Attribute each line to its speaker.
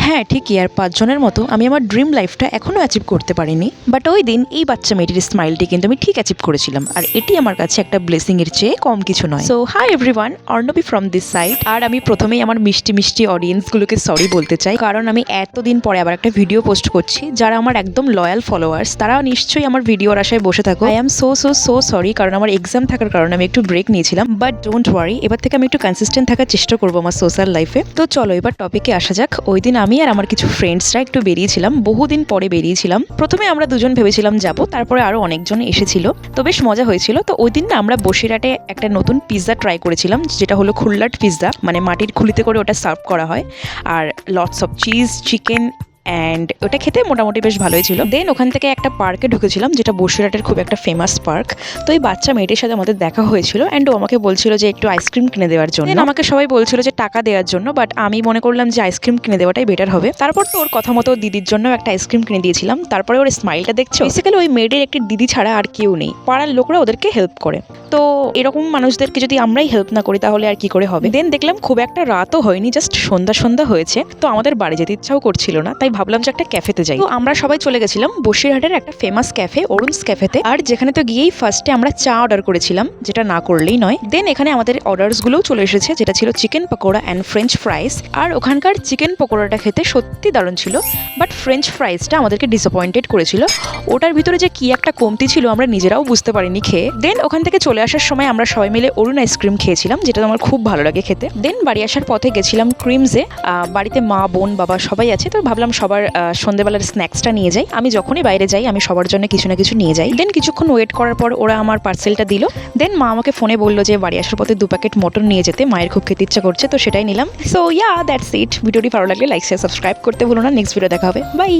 Speaker 1: হ্যাঁ ঠিকই, আর 5 জনের মতো আমি আমার ড্রিম লাইফটা এখনও অ্যাচিভ করতে পারিনি, বাট ওই দিন এই বাচ্চা মেয়েটির স্মাইলটি কিন্তু আমি ঠিক অ্যাচিভ করেছিলাম, আর এটি আমার কাছে একটা ব্লেসিং এর চেয়ে কম কিছু নয়। So hi everyone, Arnabi from this side. আর আমি প্রথমেই আমার মিষ্টি মিষ্টি অডিয়েন্সগুলোকে সরি বলতে চাই, কারণ আমি এতদিন পরে আবার একটা ভিডিও পোস্ট করছি। যারা আমার একদম লয়াল ফলোয়ার্স তারা নিশ্চয়ই আমার ভিডিওর আশায় বসে থাকো। আই এম সো সরি, কারণ আমার এক্সাম থাকার কারণে আমি একটু ব্রেক নিয়েছিলাম, বাট ডোন্ট ওয়ারি, এবার থেকে আমি একটু কনসিস্টেন্ট থাকার চেষ্টা করবো আমার সোশ্যাল লাইফে। তো চলো এবার টপিকে আসা যাক। ওই দিন আমি আর আমার কিছু ফ্রেন্ডসরা একটু বেরিয়েছিলাম, বহুদিন পরে বেরিয়েছিলাম। প্রথমে আমরা দুজন ভেবেছিলাম যাব, তারপরে আরো অনেকজন এসেছিল, তো বেশ মজা হয়েছিল। তো ওই দিন না আমরা বসিরহাটে একটা নতুন পিৎজা ট্রাই করেছিলাম, যেটা হলো খুল্লাট পিৎজা, মানে মাটির খুলিতে করে ওটা সার্ভ করা হয়, are lots of cheese, chicken, and ওটা খেতে মোটামুটি বেশ ভালোই ছিল। দেন ওখান থেকে একটা পার্কে ঢুকেছিলাম, যেটা বসিরহাটের খুব একটা ফেমাস পার্ক। তো এই বাচ্চা মেয়েটির সাথে আমাদের দেখা হয়েছিল, অ্যান্ড ও আমাকে বলছিল যে একটু আইসক্রিম কিনে দেওয়ার জন্য। আমাকে সবাই বলছিল যে টাকা দেওয়ার জন্য, বাট আমি মনে করলাম যে আইসক্রিম কিনে দেওয়াটাই বেটার হবে। তারপর তো ওর কথা মতো দিদির জন্য একটা আইসক্রিম কিনে দিয়েছিলাম। তারপরে ওর স্মাইলটা দেখছো, বেসিক্যালি ওই মেয়েটির একটি দিদি ছাড়া আর কেউ নেই, পাড়ার লোকরা ওদেরকে হেল্প করে। তো এরকম মানুষদেরকে যদি আমরাই হেল্প না করি তাহলে আর কি করে হবে। দেন দেখলাম খুব একটা রাতও হয়নি, জাস্ট সন্ধ্যা হয়েছে। তো আমাদের বাড়ি যেতে ইচ্ছাও করছিল না, তাই ভাবলাম যে একটা ক্যাফেতে যাই। তো আমরা সবাই চলে গেছিলাম বসিরহাটের একটা ফেমাস ক্যাফে, অরুণস ক্যাফেতে। আর যেখানে তো গিয়েই ফার্স্টে আমরা চা অর্ডার করেছিলাম, যেটা না করলেই নয়। দেন এখানে আমাদের অর্ডারস গুলোও চলে এসেছে, যেটা ছিল chicken pakora and french fries. আর ওখানকার চিকেন পকোড়াটা খেতে সত্যি দারুণ ছিল, বাট ফ্রেঞ্চ ফ্রাইসটা আমাদেরকে ডিসঅ্যাপয়েন্টেড করেছিল। ওটার ভিতরে যে কি একটা কমতি ছিল আমরা নিজেরাও বুঝতে পারিনি খেয়ে। দেন ওখান থেকে চলে আসার সময় আমরা সবাই মিলে অরুণ আইসক্রিম খেয়েছিলাম, যেটা আমার খুব ভালো লাগে খেতে। দেন বাড়ি আসার পথে গেছিলাম ক্রিমসে। বাড়িতে মা, বোন, বাবা সবাই আছে, তো ভাবলাম সবার সন্ধ্যেবেলার স্ন্যাক্সটা নিয়ে যাই। আমি যখনই বাইরে যাই আমি সবার জন্য কিছু না কিছু নিয়ে যাই। দেন কিছুক্ষণ ওয়েট করার পর ওরা আমার পার্সেলটা দিল। দেন মা আমাকে ফোনে বললো যে বাড়ি আসার পথে 2 প্যাকেট মটন নিয়ে যেতে, মায়ের খুব খেতে ইচ্ছা করছে, তো সেটাই নিলাম। So yeah that's it. ভিডিওটি ভালো লাগলে লাইক শেয়ার সাবস্ক্রাইব করতে ভুলো না। নেক্সট ভিডিও দেখা হবে, বাই।